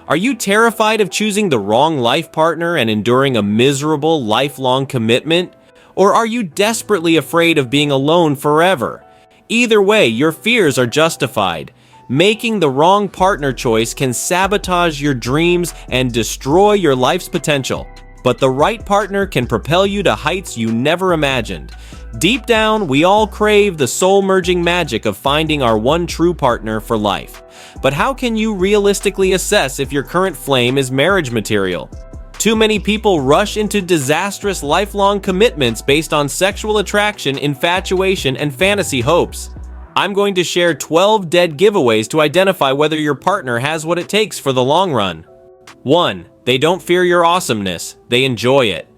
Are you terrified of choosing the wrong life partner and enduring a miserable, lifelong commitment? Or are you desperately afraid of being alone forever? Either way, your fears are justified. Making the wrong partner choice can sabotage your dreams and destroy your life's potential. But the right partner can propel you to heights you never imagined. Deep down, we all crave the soul-merging magic of finding our one true partner for life. But how can you realistically assess if your current flame is marriage material? Too many people rush into disastrous lifelong commitments based on sexual attraction, infatuation, and fantasy hopes. I'm going to share 12 dead giveaways to identify whether your partner has what it takes for the long run. 1. They don't fear your awesomeness, they enjoy it.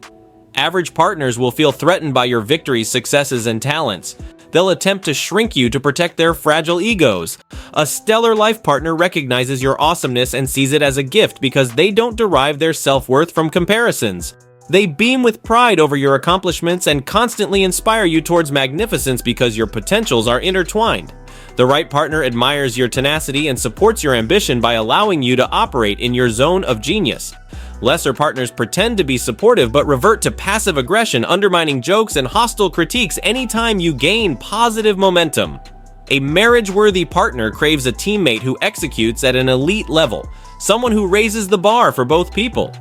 Average partners will feel threatened by your victories, successes, and talents. They'll attempt to shrink you to protect their fragile egos. A stellar life partner recognizes your awesomeness and sees it as a gift because they don't derive their self-worth from comparisons. They beam with pride over your accomplishments and constantly inspire you towards magnificence because your potentials are intertwined. The right partner admires your tenacity and supports your ambition by allowing you to operate in your zone of genius. Lesser partners pretend to be supportive but revert to passive aggression, undermining jokes and hostile critiques anytime you gain positive momentum. A marriage-worthy partner craves a teammate who executes at an elite level, someone who raises the bar for both people.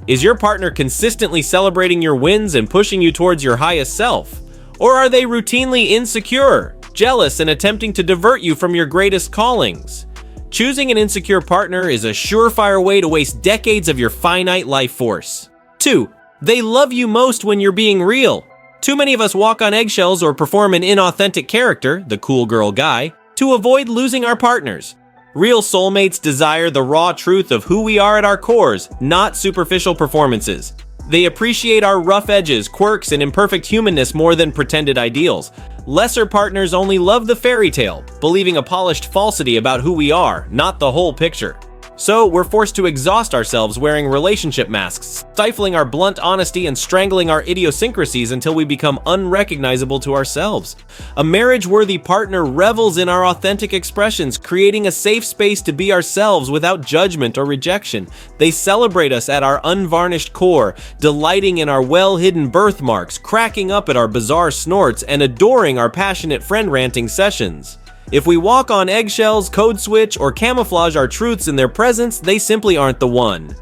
Is your partner consistently celebrating your wins and pushing you towards your highest self? Or are they routinely insecure, jealous, and attempting to divert you from your greatest callings? Choosing an insecure partner is a surefire way to waste decades of your finite life force. 2. They love you most when you're being real. Too many of us walk on eggshells or perform an inauthentic character, the cool girl guy, to avoid losing our partners. Real soulmates desire the raw truth of who we are at our cores, not superficial performances. They appreciate our rough edges, quirks, and imperfect humanness more than pretended ideals. Lesser partners only love the fairy tale, believing a polished falsity about who we are, not the whole picture. So we're forced to exhaust ourselves wearing relationship masks, stifling our blunt honesty and strangling our idiosyncrasies until we become unrecognizable to ourselves. A marriage-worthy partner revels in our authentic expressions, creating a safe space to be ourselves without judgment or rejection. They celebrate us at our unvarnished core, delighting in our well-hidden birthmarks, cracking up at our bizarre snorts, and adoring our passionate friend-ranting sessions. If we walk on eggshells, code switch, or camouflage our truths in their presence, they simply aren't the one.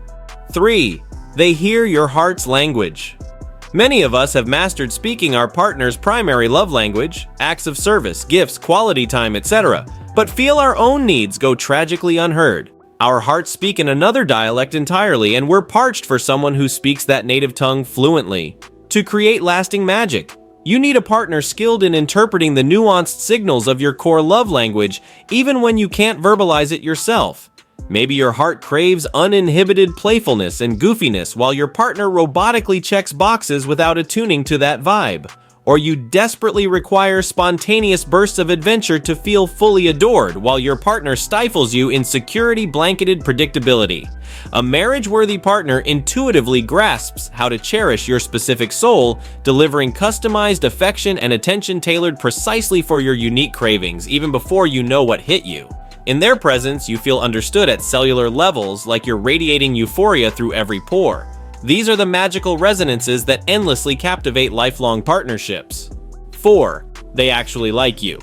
3. They hear your heart's language. Many of us have mastered speaking our partner's primary love language, acts of service, gifts, quality time, etc., but feel our own needs go tragically unheard. Our hearts speak in another dialect entirely, and we're parched for someone who speaks that native tongue fluently. To create lasting magic, you need a partner skilled in interpreting the nuanced signals of your core love language, even when you can't verbalize it yourself. Maybe your heart craves uninhibited playfulness and goofiness while your partner robotically checks boxes without attuning to that vibe. Or you desperately require spontaneous bursts of adventure to feel fully adored while your partner stifles you in security-blanketed predictability. A marriage-worthy partner intuitively grasps how to cherish your specific soul, delivering customized affection and attention tailored precisely for your unique cravings, even before you know what hit you. In their presence, you feel understood at cellular levels, like you're radiating euphoria through every pore. These are the magical resonances that endlessly captivate lifelong partnerships. 4. They actually like you.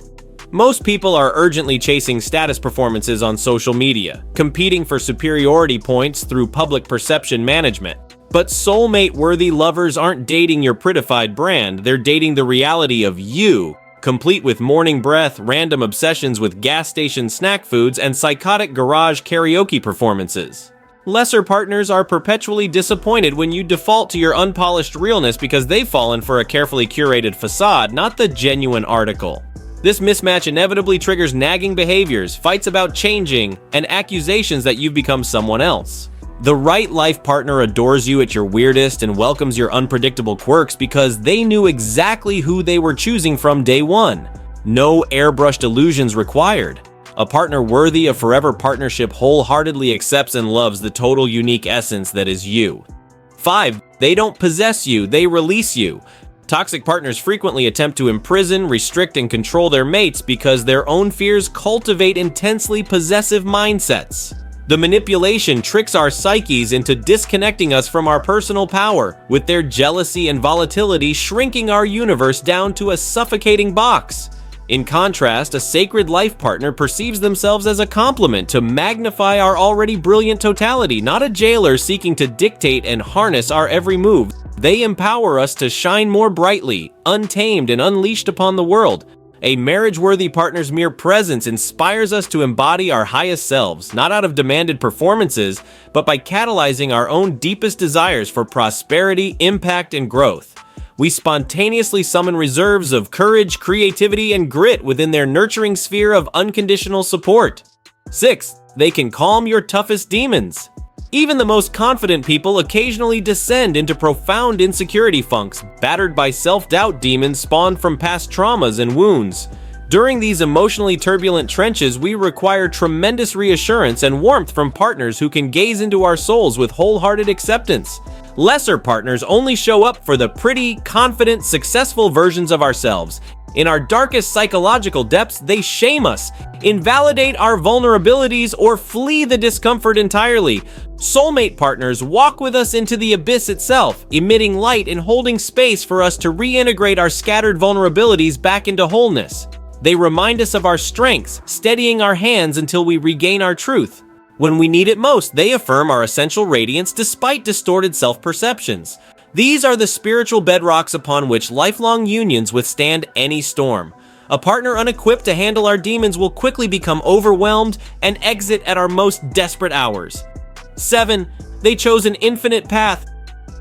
Most people are urgently chasing status performances on social media, competing for superiority points through public perception management. But soulmate-worthy lovers aren't dating your prettified brand, they're dating the reality of you, complete with morning breath, random obsessions with gas station snack foods, and psychotic garage karaoke performances. Lesser partners are perpetually disappointed when you default to your unpolished realness because they've fallen for a carefully curated facade, not the genuine article. This mismatch inevitably triggers nagging behaviors, fights about changing, and accusations that you've become someone else. The right life partner adores you at your weirdest and welcomes your unpredictable quirks because they knew exactly who they were choosing from day one. No airbrushed illusions required. A partner worthy of forever partnership wholeheartedly accepts and loves the total unique essence that is you. 5. They don't possess you, they release you. Toxic partners frequently attempt to imprison, restrict, and control their mates because their own fears cultivate intensely possessive mindsets. The manipulation tricks our psyches into disconnecting us from our personal power, with their jealousy and volatility shrinking our universe down to a suffocating box. In contrast, a sacred life partner perceives themselves as a complement to magnify our already brilliant totality, not a jailer seeking to dictate and harness our every move. They empower us to shine more brightly, untamed and unleashed upon the world. A marriage-worthy partner's mere presence inspires us to embody our highest selves, not out of demanded performances, but by catalyzing our own deepest desires for prosperity, impact, and growth. We spontaneously summon reserves of courage, creativity, and grit within their nurturing sphere of unconditional support. 6. They can calm your toughest demons. Even the most confident people occasionally descend into profound insecurity funks, battered by self-doubt demons spawned from past traumas and wounds. During these emotionally turbulent trenches, we require tremendous reassurance and warmth from partners who can gaze into our souls with wholehearted acceptance. Lesser partners only show up for the pretty, confident, successful versions of ourselves. In our darkest psychological depths, they shame us, invalidate our vulnerabilities, or flee the discomfort entirely. Soulmate partners walk with us into the abyss itself, emitting light and holding space for us to reintegrate our scattered vulnerabilities back into wholeness. They remind us of our strengths, steadying our hands until we regain our truth. When we need it most, they affirm our essential radiance despite distorted self-perceptions. These are the spiritual bedrocks upon which lifelong unions withstand any storm. A partner unequipped to handle our demons will quickly become overwhelmed and exit at our most desperate hours. 7. They chose an infinite path.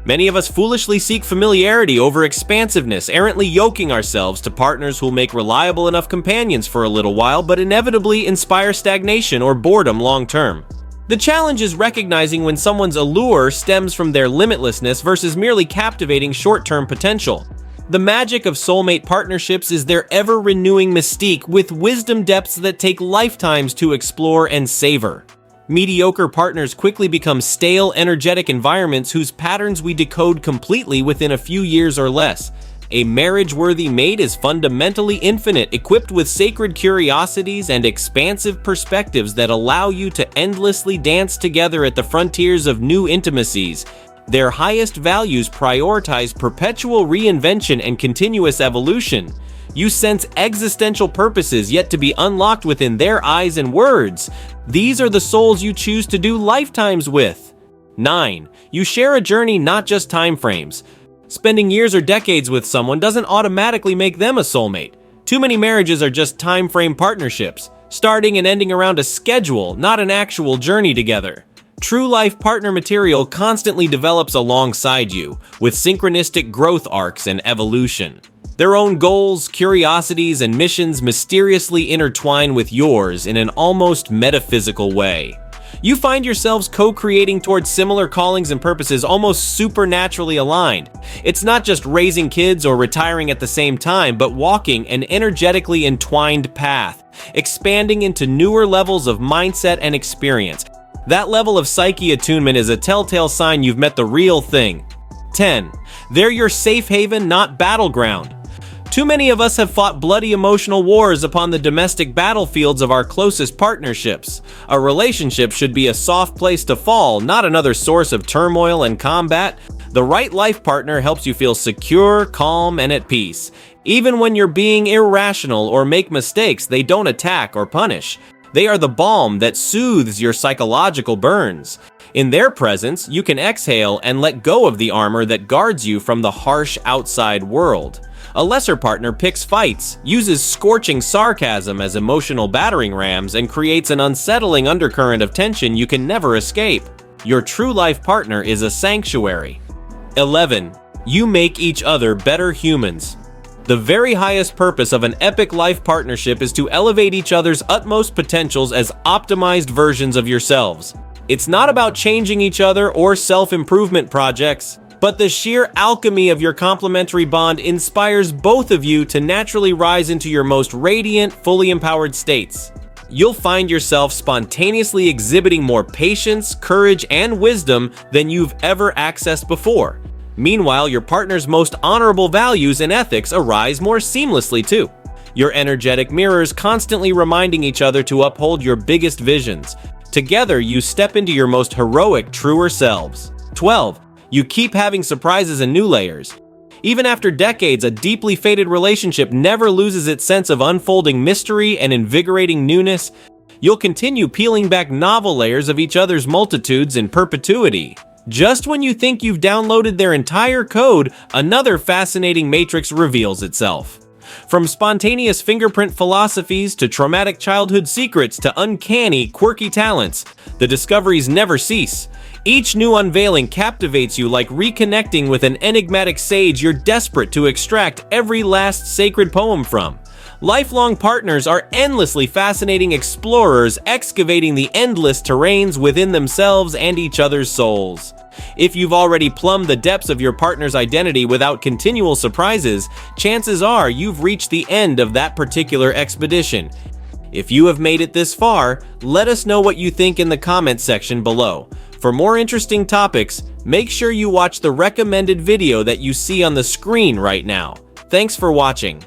Many of us foolishly seek familiarity over expansiveness, errantly yoking ourselves to partners who'll make reliable enough companions for a little while, but inevitably inspire stagnation or boredom long term. The challenge is recognizing when someone's allure stems from their limitlessness versus merely captivating short-term potential. The magic of soulmate partnerships is their ever-renewing mystique with wisdom depths that take lifetimes to explore and savor. Mediocre partners quickly become stale, energetic environments whose patterns we decode completely within a few years or less. A marriage-worthy mate is fundamentally infinite, equipped with sacred curiosities and expansive perspectives that allow you to endlessly dance together at the frontiers of new intimacies. Their highest values prioritize perpetual reinvention and continuous evolution. You sense existential purposes yet to be unlocked within their eyes and words. These are the souls you choose to do lifetimes with. 9. You share a journey, not just time frames. Spending years or decades with someone doesn't automatically make them a soulmate. Too many marriages are just time frame partnerships, starting and ending around a schedule, not an actual journey together. True life partner material constantly develops alongside you, with synchronistic growth arcs and evolution. Their own goals, curiosities, and missions mysteriously intertwine with yours in an almost metaphysical way. You find yourselves co-creating towards similar callings and purposes almost supernaturally aligned. It's not just raising kids or retiring at the same time, but walking an energetically entwined path, expanding into newer levels of mindset and experience. That level of psyche attunement is a telltale sign you've met the real thing. 10. They're your safe haven, not battleground. Too many of us have fought bloody emotional wars upon the domestic battlefields of our closest partnerships. A relationship should be a soft place to fall, not another source of turmoil and combat. The right life partner helps you feel secure, calm, and at peace. Even when you're being irrational or make mistakes, they don't attack or punish. They are the balm that soothes your psychological burns. In their presence, you can exhale and let go of the armor that guards you from the harsh outside world. A lesser partner picks fights, uses scorching sarcasm as emotional battering rams, and creates an unsettling undercurrent of tension you can never escape. Your true life partner is a sanctuary. 11. You make each other better humans. The very highest purpose of an epic life partnership is to elevate each other's utmost potentials as optimized versions of yourselves. It's not about changing each other or self-improvement projects, but the sheer alchemy of your complementary bond inspires both of you to naturally rise into your most radiant, fully empowered states. You'll find yourself spontaneously exhibiting more patience, courage, and wisdom than you've ever accessed before. Meanwhile, your partner's most honorable values and ethics arise more seamlessly too. Your energetic mirrors constantly reminding each other to uphold your biggest visions. Together, you step into your most heroic, truer selves. 12. You keep having surprises and new layers. Even after decades, a deeply fated relationship never loses its sense of unfolding mystery and invigorating newness. You'll continue peeling back novel layers of each other's multitudes in perpetuity. Just when you think you've downloaded their entire code, another fascinating matrix reveals itself. From spontaneous fingerprint philosophies to traumatic childhood secrets to uncanny, quirky talents, the discoveries never cease. Each new unveiling captivates you like reconnecting with an enigmatic sage you're desperate to extract every last sacred poem from. Lifelong partners are endlessly fascinating explorers excavating the endless terrains within themselves and each other's souls. If you've already plumbed the depths of your partner's identity without continual surprises, chances are you've reached the end of that particular expedition. If you have made it this far, let us know what you think in the comments section below. For more interesting topics, make sure you watch the recommended video that you see on the screen right now. Thanks for watching.